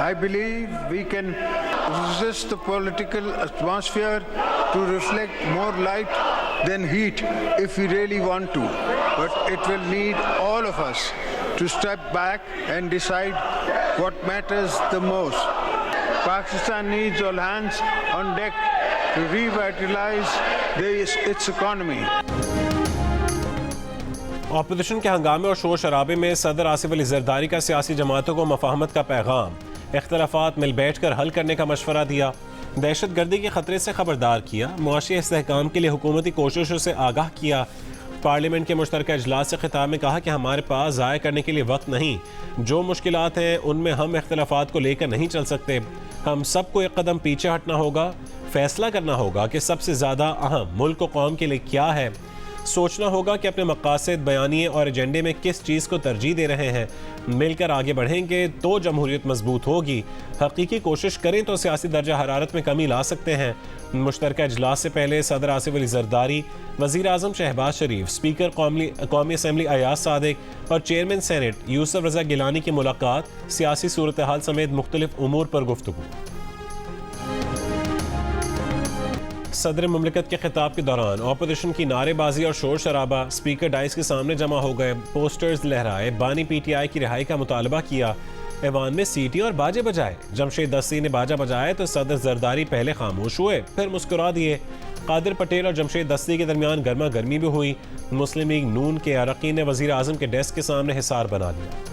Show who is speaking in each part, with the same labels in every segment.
Speaker 1: I believe we can resist the political atmosphere to reflect more light than heat if we really want to. But it will need all of us to step back and decide what matters the most. Pakistan needs all hands on deck to revitalize its economy.
Speaker 2: Opposition के हंगामे और शोर शराबे में सदर आसिफ अली जरदारी का सियासी जमातों को मफाहमत का पैगाम, इख्तलाफात मिल बैठ कर हल करने का मशवरा दिया, दहशत गर्दी के खतरे से खबरदार किया, मुआशी इस्तेहकाम के लिए हुकूमती कोशिशों से आगाह किया। पार्लियामेंट के मुश्तरका इजलास से खिताब में कहा कि हमारे पास ज़ाया करने के लिए वक्त नहीं, जो मुश्किलात हैं उनमें हम इख्तलाफात को लेकर नहीं चल सकते, हम सबको एक कदम पीछे हटना होगा, फैसला करना होगा कि सबसे ज़्यादा अहम मुल्क व कौम के लिए क्या है, सोचना होगा कि अपने मकासद, बयानिए और एजेंडे में किस चीज़ को तरजीह दे रहे हैं, मिलकर आगे बढ़ेंगे तो जमहूरियत मजबूत होगी, हकीकी कोशिश करें तो सियासी दर्जा हरारत में कमी ला सकते हैं। मुश्तरका इजलास से पहले सदर आसिफ अली जरदारी, वज़ीर आज़म शहबाज शरीफ, स्पीकर कौमी असम्बली अयाज सादिक और चेयरमैन सेनेट यूसुफ रज़ा गिलानी की मुलाकात, सियासी सूरत हाल समेत मुख्तलिफ उमूर पर गुफ्तगू। सदर मुमलिकत के खिताब के दौरान ऑपोजिशन की नारेबाजी और शोर शराबा, स्पीकर डाइस के सामने जमा हो गए, पोस्टर्स लहराए, बानी पीटीआई की रिहाई का मुतालबा किया, ऐवान में सीटी और बाजे बजाए। जमशेद दस्ती ने बाजा बजाया तो सदर जरदारी पहले खामोश हुए, फिर मुस्कुरा दिए। कादिर पटेल और जमशेद दस्ती के दरमियान गर्मा गर्मी भी हुई। मुस्लिम लीग नून के अरकान ने वज़ीर आज़म के डेस्क के सामने हिसार बना लिया।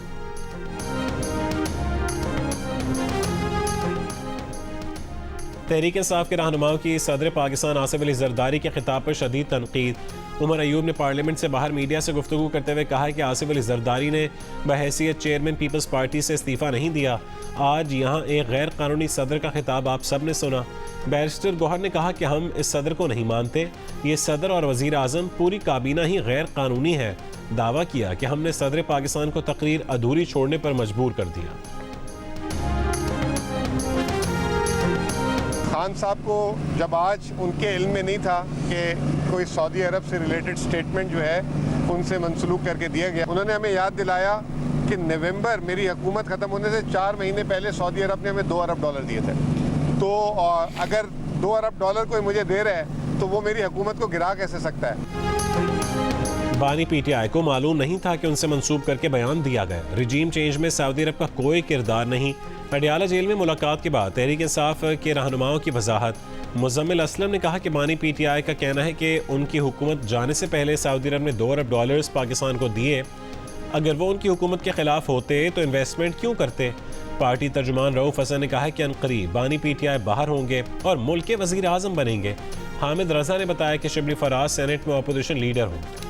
Speaker 2: तहरीक इंसाफ के रहनुमाओं की सदर पाकिस्तान आसिफ अली जरदारी के खिताब पर शदीद तनकीद। उमर अयूब ने पार्लियामेंट से बाहर मीडिया से गुफ्तगू करते हुए कहा कि आसिफ अली जरदारी ने बहैसियत चेयरमैन पीपल्स पार्टी से इस्तीफ़ा नहीं दिया। आज यहाँ एक गैर कानूनी सदर का खिताब आप सब ने सुना। बैरिस्टर गौहर ने कहा कि हम इस सदर को नहीं मानते, ये सदर और वज़ीर आज़म पूरी काबीना ही गैर कानूनी है। दावा किया कि हमने सदर पाकिस्तान को तकरीर अधूरी छोड़ने पर मजबूर कर दिया।
Speaker 3: खान साहब को जब आज उनके इल्म में नहीं था कि कोई सऊदी अरब से रिलेटेड स्टेटमेंट जो है उनसे मनसलूक करके दिया गया, उन्होंने हमें याद दिलाया कि नवंबर मेरी हुकूमत ख़त्म होने से 4 महीने पहले सऊदी अरब ने हमें $2 अरब दिए थे। तो अगर $2 अरब कोई मुझे दे रहा है तो वो मेरी हुकूमत को गिरा कैसे सकता है।
Speaker 2: बानी पीटीआई को मालूम नहीं था कि उनसे मंसूब करके बयान दिया गया। रिजीम चेंज में सऊदी अरब का कोई किरदार नहीं। अडियाला जेल में मुलाकात के बाद तहरीक इंसाफ के रहनुमाओं की वजाहत। मुजम्मिल असलम ने कहा कि बानी पीटीआई का कहना है कि उनकी हुकूमत जाने से पहले सऊदी अरब ने $2 अरब पाकिस्तान को दिए। अगर वो उनकी हुकूमत के खिलाफ होते तो इन्वेस्टमेंट क्यों करते। पार्टी तर्जुमान रऊफ हसन ने कहा है कि अनकरीब बानी पीटीआई बाहर होंगे और मुल्क के वज़ीर आज़म बनेंगे। हामिद रजा ने बताया कि शिबली फराज सेनेट में अपोजिशन लीडर होंगे।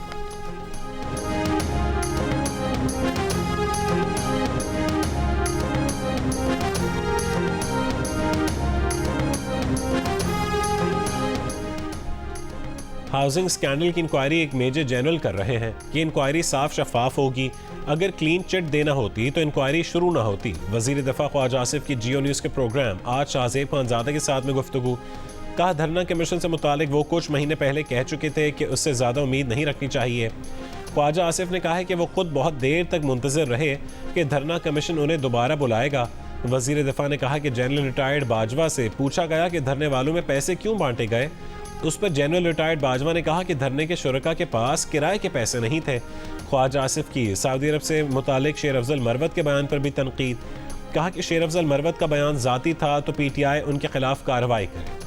Speaker 2: हाउसिंग स्कैंडल की इंक्वायरी एक मेजर जनरल कर रहे हैं। ये इंक्वायरी साफ शफाफ होगी। अगर क्लीन चिट देना होती तो इंक्वायरी शुरू ना होती। वजीर दफा ख्वाजा आसिफ की जियो न्यूज़ के प्रोग्राम आज शाहजेब खानजादा के साथ में गुफ्तगू। कहा धरना कमीशन से मुतालिक वो कुछ महीने पहले कह चुके थे कि उससे ज़्यादा उम्मीद नहीं रखनी चाहिए। ख्वाजा आसिफ ने कहा है कि वो खुद बहुत देर तक मुंतज़िर रहे कि धरना कमीशन उन्हें दोबारा बुलाएगा। वजीर दफा ने कहा कि जनरल रिटायर्ड बाजवा से पूछा गया कि धरने वालों में पैसे क्यों बांटे गए। उस पर जनरल रिटायर्ड बाजवा ने कहा कि धरने के शुरका के पास किराए के पैसे नहीं थे। ख्वाजा आसिफ की सऊदी अरब से मुतालिक शेर अफजल मरवत के बयान पर भी तनकीद। कहा कि शेर अफजल मरवत का बयान ज़ाती था तो पीटीआई उनके खिलाफ कार्रवाई करे।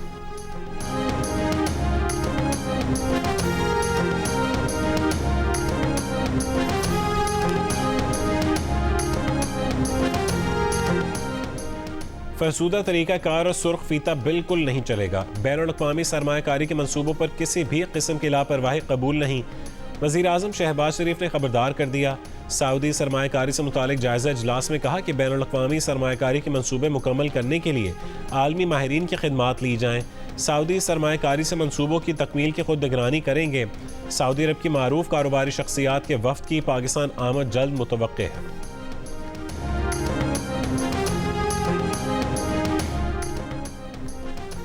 Speaker 2: फरसूदा तरीक़ाकार और सुर्ख फीता बिल्कुल नहीं चलेगा। बैनुल-अक़वामी सरमायाकारी के मंसूबों पर किसी भी किस्म की लापरवाही कबूल नहीं। वज़ीर आज़म शहबाज शरीफ ने खबरदार कर दिया। सऊदी सरमायाकारी से मुतालिक जायज़ा इजलास में कहा कि बैनुल-अक़वामी सरमायाकारी के मंसूबे मुकम्मल करने के लिए आलमी माहिरीन की खिदमात ली जाएँ। सऊदी सरमायाकारी से मंसूबों की तकमील की खुद निगरानी करेंगे। सऊदी अरब की मारूफ कारोबारी शख्सियात के वफ़द की पाकिस्तान आमद जल्द मुतवक्के है।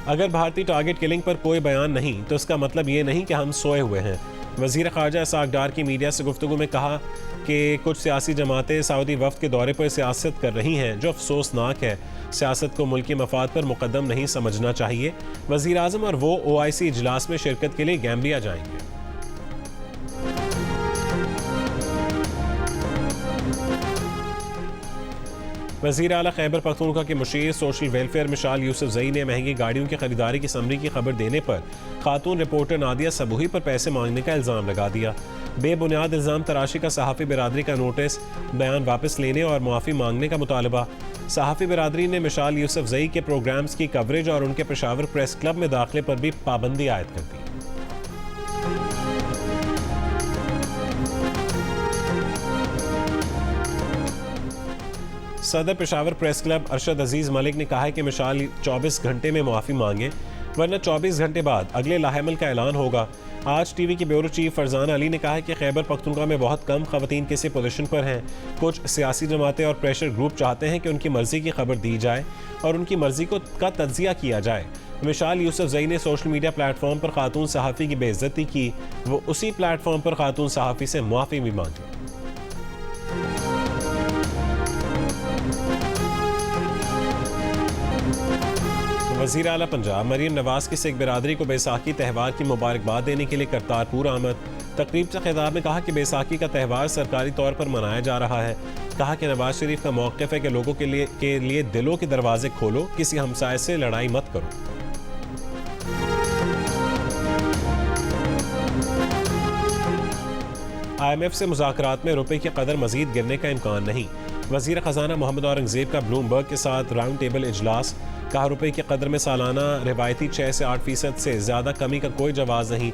Speaker 2: अगर भारतीय टारगेट किलिंग पर कोई बयान नहीं तो इसका मतलब ये नहीं कि हम सोए हुए हैं। वज़ीर ख़ारजा इसाक डार की मीडिया से गुफ्तगू में कहा कि कुछ सियासी जमातें सऊदी वफ्द के दौरे पर सियासत कर रही हैं, जो अफसोसनाक है। सियासत को मुल्की मफाद पर मुकद्दम नहीं समझना चाहिए। वज़ीर आज़म और वो OIC इजलास में शिरकत के लिए गैम्बिया जाएंगे। वज़ीर आला खैबर पख्तूनख्वा के मुशीर सोशल वेलफेयर मिशाल यूसुफजई ने महंगी गाड़ियों की खरीदारी की समरी की खबर देने पर खातून रिपोर्टर नादिया सबूही पर पैसे मांगने का इल्ज़ाम लगा दिया। बेबुनियाद इल्ज़ाम तराशी का सहाफ़ी बिरादरी का नोटिस, बयान वापस लेने और मुआफ़ी मांगने का मुतालबा। सहाफ़ी बिरादरी ने मिशाल यूसुफजई के प्रोग्राम्स की कवरेज और उनके पेशावर प्रेस क्लब में दाखिले पर भी पाबंदी आयद कर दी। सदर पेशावर प्रेस क्लब अरशद अजीज़ मलिक ने कहा है कि मिशाल 24 घंटे में मुआफ़ी मांगे, वरना 24 घंटे बाद अगले लाहेमल का ऐलान होगा। आज TV की ब्यूरो चीफ फरजाना अली ने कहा है कि खैबर पख्तूनख्वा में बहुत कम ख़वातीन किसी पोजीशन पर हैं। कुछ सियासी जमातें और प्रेशर ग्रुप चाहते हैं कि उनकी मर्ज़ी की खबर दी जाए और उनकी मर्ज़ी का तज्ज़िया किया जाए। मिशाल यूसुफजई ने सोशल मीडिया प्लेटफॉर्म पर खातून सहाफ़ी की बेइज्जती की, वो उसी प्लेटफॉर्म पर खातून सहाफ़ी से मुआफ़ी भी मांगी। वज़ीर आला पंजाब मरीम नवाज की सिख बिरादरी को बैसाखी त्यौहार की मुबारकबाद देने के लिए करतारपुर आमद। तकरीब से खिताब में कहा कि बैसाखी का त्यौहार सरकारी तौर पर मनाया जा रहा है। कहा कि नवाज शरीफ का मौक़िफ़ है कि लोगों के लिए दिलों के दरवाजे खोलो, किसी हमसाये से लड़ाई मत करो। IMF से मुज़ाकरात में रुपए की कदर मज़ीद गिरने का इम्कान नहीं। वज़ीर ख़जाना मोहम्मद औरंगज़ेब का ब्लूमबर्ग के साथ राउंड टेबल इजलास। कहा रुपए की कदर में सालाना रिवायती 6 से 8% से ज़्यादा कमी का कोई जवाज़ नहीं।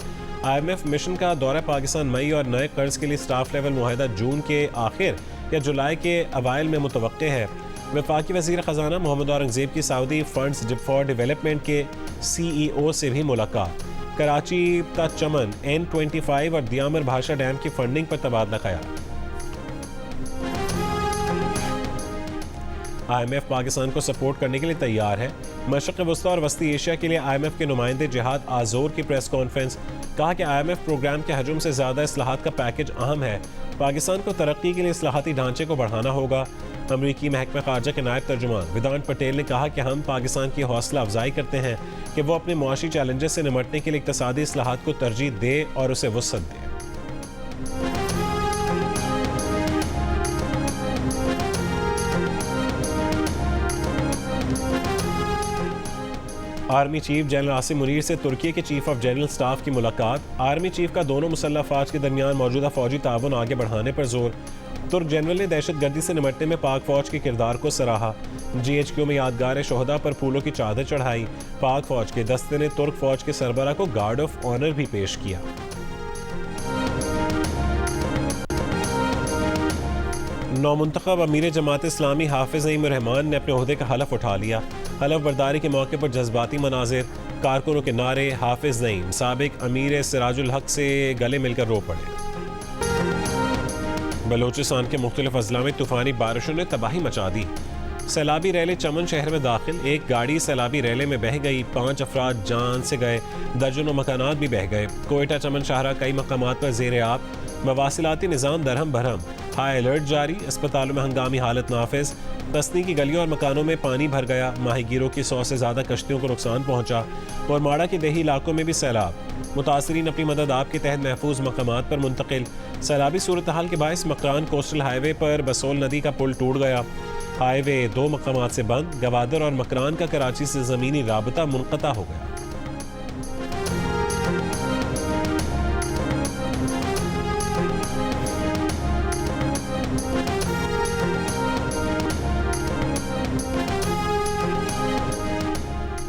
Speaker 2: IMF मिशन का दौरा पाकिस्तान मई और नए कर्ज के लिए स्टाफ लेवल मुआहदा जून के आखिर या जुलाई के अवाइल में मुतवक्के है। वफाकी वज़ीर ख़जाना मोहम्मद औरंगज़ेब की सऊदी फंड्स फॉर डेवलपमेंट के CEO से भी मुलाकात। कराची ता चमन N25 और दियामर भाषा डैम की फंडिंग पर तबादला ख्याल। IMF पाकिस्तान को सपोर्ट करने के लिए तैयार है। मशरक़ वस्ता और वस्ती एशिया के लिए IMF के नुमाइंदे जिहाद आज़ोर की प्रेस कॉन्फ्रेंस। कहा कि IMF प्रोग्राम के हजम से ज़्यादा इस्लाहात का पैकेज अहम है। पाकिस्तान को तरक्की के लिए इस्लाहाती ढांचे को बढ़ाना होगा। अमरीकी महकमा ख़ारजा के नायब तर्जुमान वेदांत पटेल ने कहा कि हम पाकिस्तान की हौसला अफजाई करते हैं कि वो अपने मुआशी चैलेंजेस से निमटने के लिए इक़्तिसादी इस्लाहात को तरजीह दे और उसे वुसअत दे। Army chief general Asim Munir से तुर्की के चीफ ऑफ जनरल स्टाफ की मुलाकात। आर्मी चीफ का दोनों मुसल्लह अफवाज के दरमियान मौजूदा फौजी ताउन आगे बढ़ाने पर जोर। तुर्क जनरल ने दहशतगर्दी से निमटने में पाक फौज के किरदार को सराहा। GHQ में यादगार शोहदा पर फूलों की चादर चढ़ाई। पाक फौज के दस्ते ने तुर्क फौज के सरबरा को गार्ड ऑफ ऑनर भी पेश किया। नौमुंतखब अमीर जमात इस्लामी हाफिज नईम रहमान ने अपने ओहदे का हलफ उठा लिया। हलफ बर्दारी के मौके पर जज्बाती मनाजिर, कारकुनों के नारे, हाफिज नईम साबिक अमीर सिराजुल हक से गले मिलकर रो पड़े। बलोचिस्तान के मुख्तलिफ अजला में तूफानी बारिशों ने तबाही मचा दी। सैलाबी रैले चमन शहर में दाखिल, एक गाड़ी सैलाबी रैले में बह गई, 5 अफराद जान से गए, दर्जनों मकानात भी बह गए। कोयटा चमन शाहरा कई मकामात पर ज़ेर आब, मवासिलाती निज़ाम दरहम भरम, हाई अलर्ट जारी, अस्पतालों में हंगामी हालत नाफिज। तस्नी की गलियों और मकानों में पानी भर गया, माहीगीरों की 100 से ज़्यादा कश्तियों को नुकसान पहुँचा और माड़ा के देही इलाकों में भी सैलाब। मुतासरीन अपनी मदद आपके तहत महफूज मकामात पर मुंतकिल। सैलाबी सूरत हाल के बायस मकरान कोस्टल हाईवे पर बसोल नदी का पुल टूट गया। हाईवे 2 मकामात से बंद, गवादर और मकरान का कराची से ज़मीनी राबता मुनक़ता हो गया।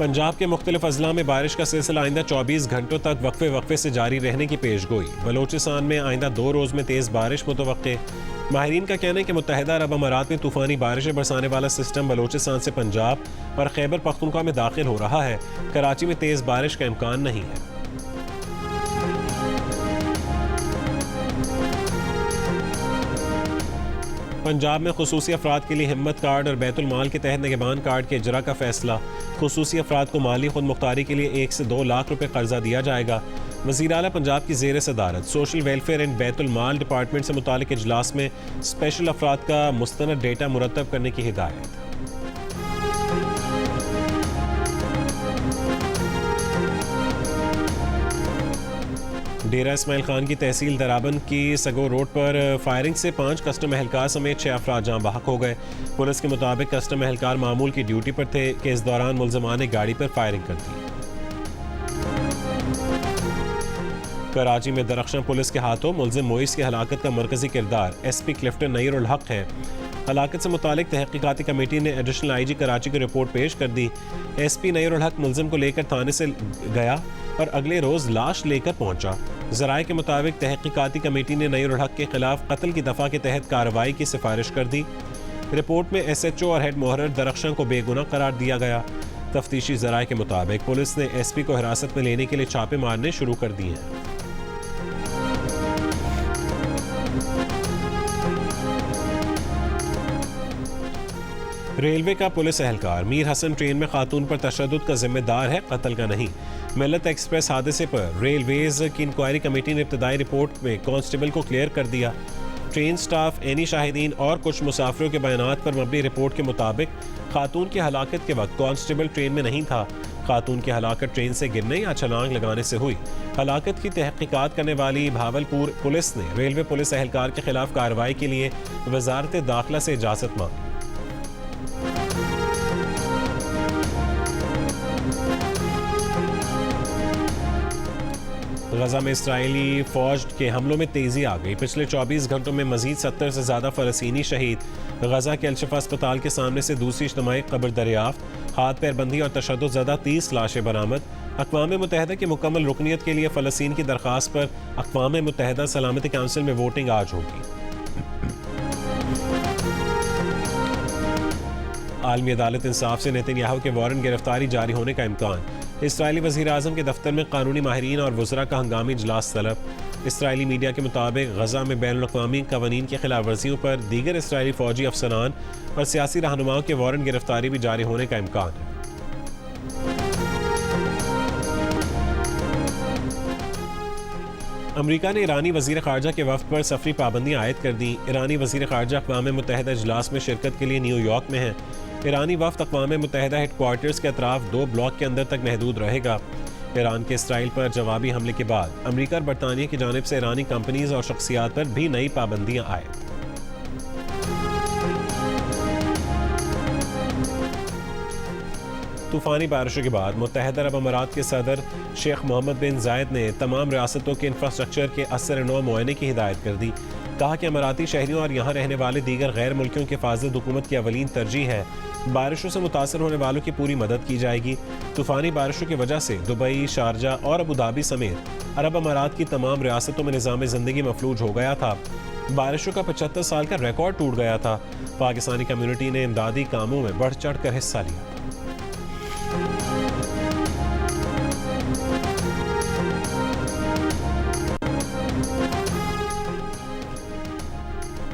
Speaker 2: पंजाब के मुख्तलिफ अजला में बारिश का सिलसिला आइंदा 24 घंटों तक वक्फे से जारी रहने की पेशगोई। बलोचिस्तान में आइंदा 2 रोज़ में तेज़ बारिश मुतवक्के। माहिरीन का कहना है कि मुत्तहिदा अरब अमारात में तूफ़ानी बारिशें बरसाने वाला सिस्टम बलोचिस्तान से पंजाब और खैबर पख्तूनख्वा में दाखिल हो रहा है। कराची में तेज़ बारिश का इम्कान नहीं है। पंजाब में खुसूसी अफराद के लिए हिम्मत कार्ड और बैतुल माल के तहत निगहबान कार्ड के इजरा का फैसला। खुसूसी अफराद को माली खुद मुख्तारी के लिए 1 से 2 लाख रुपए कर्जा दिया जाएगा। वज़ीर आला पंजाब की ज़ेर सदारत social welfare and Betul mall department से मुतालिक इजलास में स्पेशल अफराद का मुस्तनद डेटा मुरतब करने की हिदायत। डेरा इस्माइल खान की तहसील दराबन की सगो रोड पर फायरिंग से 5 कस्टम एहलकार समेत 6 अफराद जाँ बहक हो गए। पुलिस के मुताबिक कस्टम एहलकार मामूल की ड्यूटी पर थे कि इस दौरान मुलजमान ने गाड़ी पर फायरिंग कर दी। कराची में दरख्शां पुलिस के हाथों मुलजिम मोइस की हलाकत का मरकजी किरदार SP क्लिफ्टन नईर उल हक है। हलाकत से मुतालिक तहकीकाती कमेटी ने एडिशनल IG कराची की रिपोर्ट पेश कर दी। SP नईर उल हक मुलजिम को लेकर थाने से गया और अगले रोज लाश लेकर पहुंचा। ज़राए के मुताबिक तहकीकाती कमेटी ने नईर उल हक के खिलाफ कत्ल की दफ़ा के तहत कार्रवाई की सिफारिश कर दी। रिपोर्ट में SHO और हेड मोहर्रर दरख्शां को बेगुनाह करार दिया गया। तफ्तीशी ज़राए के मुताबिक पुलिस ने SP को हिरासत में लेने के लिए छापे मारने शुरू कर दिए हैं। रेलवे का पुलिस एहलकार मीर हसन ट्रेन में खातून पर तशद्दुद का जिम्मेदार है, कत्ल का नहीं। मिल्लत एक्सप्रेस हादसे पर रेलवेज की इंक्वायरी कमेटी ने इब्तदाई रिपोर्ट में कांस्टेबल को क्लियर कर दिया। ट्रेन स्टाफ, एनी शाहिदीन और कुछ मुसाफिरों के बयानात पर मबनी रिपोर्ट के मुताबिक खातून की हलाकत के वक्त कांस्टेबल ट्रेन में नहीं था। खातून की हलाकत ट्रेन से गिरने या छलांग लगाने से हुई। हलाकत की तहकीकात करने वाली भावलपुर पुलिस ने रेलवे पुलिस एहलकार के खिलाफ कार्रवाई के लिए वजारत दाखिला से इजाज़त मांगी। गजा में इस्राएली फौज के हमलों में तेजी आ गई। पिछले 24 घंटों में मजीद 70 से ज़्यादा फ़लस्तीनी शहीद। गजा के अलशिफा अस्पताल के सामने से दूसरी इज्तिमाई कब्र दरियाफ्त। हाथ पैरबंदी और तशद्दुद ज़दा 30 लाशें बरामद। अक़वाम मुत्तहिदा की मुकम्मल रुकनियत के लिए फ़लस्तीन की दरख्वास्त पर अक़वाम मुत्तहिदा सलामती काउंसिल में वोटिंग आज होगी। आलमी अदालत इंसाफ से नेतन्याहू के वारंट गिरफ्तारी जारी होने का इम्कान। इसराइली वज़ीर आज़म के दफ्तर में कानूनी माहिरीन और वज़रा का हंगामी इजलास तलब। इसराइली मीडिया के मुताबिक गजा में बैनुल-अक़वामी क़वानीन की खिलाफ वर्जियों पर दीगर इसराइली फ़ौजी अफसरान और सियासी रहनुमाओं के वारंट गिरफ्तारी भी जारी होने का इम्कान है। अमरीका ने ईरानी वज़ीर ख़ारजा के वफ़द पर सफरी पाबंदियाँ आयद कर दी। ईरानी वज़ीर ख़ारजा अक़वाम मुत्तहिदा इजलास में शिरकत के लिए न्यूयॉर्क में है। ईरानी वफ़द अक़वाम मुत्तहिदा हेडक्वार्टर्स के अतराफ 2 ब्लॉक के अंदर तक महदूद रहेगा। ईरान के इसराइल पर जवाबी हमले के बाद अमरीका और बरतानिया की जानिब से ईरानी कंपनीज और शख्सियात पर भी नई पाबंदियाँ आयद। तूफ़ानी बारिशों के बाद मुत्तहिदा अरब अमारात के सदर शेख मोहम्मद बिन जायद ने तमाम रियासतों के इंफ्रास्ट्रक्चर के असर नौ मुआयने की हिदायत कर दी। कहा कि अमाराती शहरियों और यहाँ रहने वाले दीगर गैर मुल्कियों की हिफाजत हुकूमत की अवलीन तरजीह है। बारिशों से मुतासर होने वालों की पूरी मदद की जाएगी। तूफ़ानी बारिशों की वजह से दुबई, शारजा और अबू धाबी समेत अरब अमारात की तमाम रियासतों में निज़ाम ज़िंदगी मफलूज हो गया था। बारिशों का 75 साल का रिकॉर्ड टूट गया था। पाकिस्तानी कम्यूनिटी ने इमदादी कामों में बढ़ चढ़ कर हिस्सा लिया।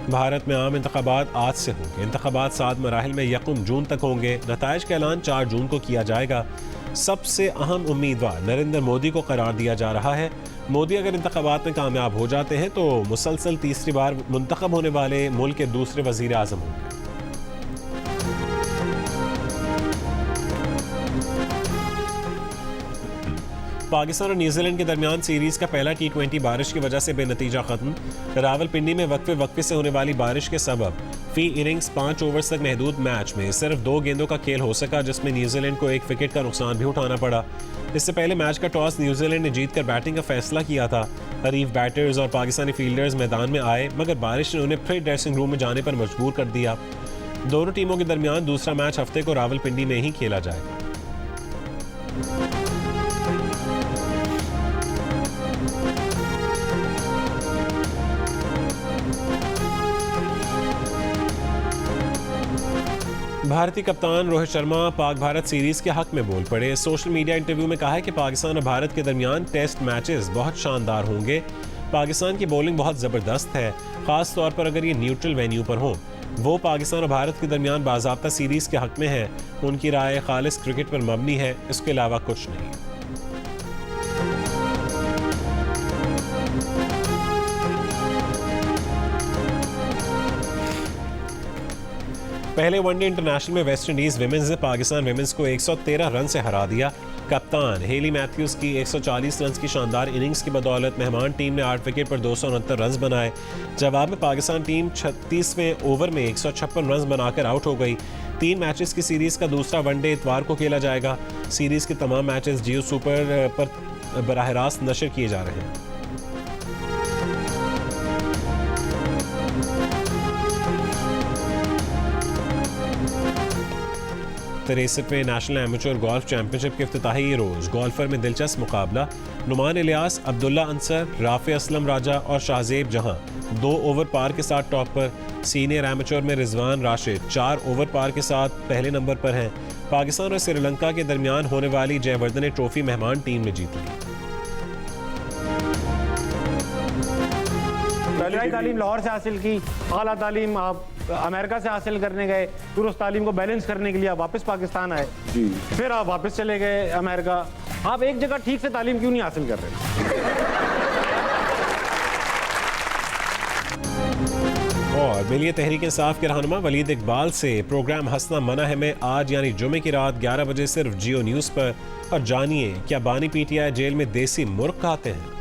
Speaker 2: भारत में आम इंतखाबात आज से होंगे। इंतखाबात 7 मराहिल में 1 जून तक होंगे। नताइज का ऐलान 4 जून को किया जाएगा। सबसे अहम उम्मीदवार नरेंद्र मोदी को करार दिया जा रहा है। मोदी अगर इंतखाबात में कामयाब हो जाते हैं तो मुसलसल तीसरी बार मुंतखब होने वाले मुल्क के दूसरे वजीर आज़म होंगे। पाकिस्तान और न्यूजीलैंड के दरमियान सीरीज का पहला T20 बारिश की वजह से बेनतीजा खत्म। रावलपिंडी में वक्फे से होने वाली बारिश के सबब फी इनिंग्स 5 ओवर्स तक महदूद मैच में सिर्फ 2 गेंदों का खेल हो सका, जिसमें न्यूजीलैंड को 1 विकेट का नुकसान भी उठाना पड़ा। इससे पहले मैच का टॉस न्यूजीलैंड ने जीतकर बैटिंग का फैसला किया था। हरीफ बैटर्स और पाकिस्तानी फील्डर्स मैदान में आए, मगर बारिश ने उन्हें फिर ड्रेसिंग रूम में जाने पर मजबूर कर दिया। दोनों टीमों के दरमियान दूसरा मैच हफ्ते को रावलपिंडी में ही खेला जाएगा। भारतीय कप्तान रोहित शर्मा पाक भारत सीरीज के हक में बोल पड़े। सोशल मीडिया इंटरव्यू में कहा है कि पाकिस्तान और भारत के दरमियान टेस्ट मैचेस बहुत शानदार होंगे। पाकिस्तान की बॉलिंग बहुत ज़बरदस्त है, ख़ास तौर पर अगर ये न्यूट्रल वेन्यू पर हो। वो पाकिस्तान और भारत के दरमियान बाज़ाब्ता सीरीज़ के हक में है। उनकी राय खालिस क्रिकेट पर मबनी है, इसके अलावा कुछ नहीं। पहले वनडे इंटरनेशनल में वेस्ट इंडीज़ विमेंस ने पाकिस्तान विमेंस को 113 रन से हरा दिया। कप्तान हेली मैथ्यूज़ की 140 रन की शानदार इनिंग्स की बदौलत मेहमान टीम ने 8 विकेट पर 269 रन बनाए। जवाब में पाकिस्तान टीम 36वें ओवर में 156 रन बनाकर आउट हो गई। 3 मैचेस की सीरीज़ का दूसरा वनडे इतवार को खेला जाएगा। सीरीज़ के तमाम मैचेस जियो सुपर पर बराह रास्त नशर किए जा रहे हैं। 63वें नेशनल एमेच्योर गोल्फ चैंपियनशिप के इफ्तिताही रोज़ गोल्फर में दिलचस्प मुकाबला। नुमान इलियास, अब्दुल्ला अंसर, राफे असलम राजा और शाहजेब जहां 2 ओवर पार के साथ टॉप पर। सीनियर एमेच्योर में रिजवान राशिद 4 ओवर पार के साथ पहले नंबर पर हैं। पाकिस्तान और श्रीलंका के दरमियान होने वाली जयवर्धने ट्रॉफी मेहमान टीम ने जीत ली।
Speaker 4: तालीम लाहौर से हासिल की, आला तालीम आप अमेरिका से हासिल करने गए, फिर उस तालीम को बैलेंस करने के लिए आप वापस पाकिस्तान आए, फिर आप वापस चले गए अमेरिका। आप एक जगह ठीक से तालीम क्यों नहीं हासिल कर रहे?
Speaker 2: और मिलिए तहरीक इंसाफ के रहनुमा वलीद इकबाल से प्रोग्राम हंसना मना है में आज यानी जुमे की रात 11 बजे सिर्फ जियो न्यूज़ पर। और जानिए क्या बानी पीटीआई जेल में देसी मुर्ग खाते हैं।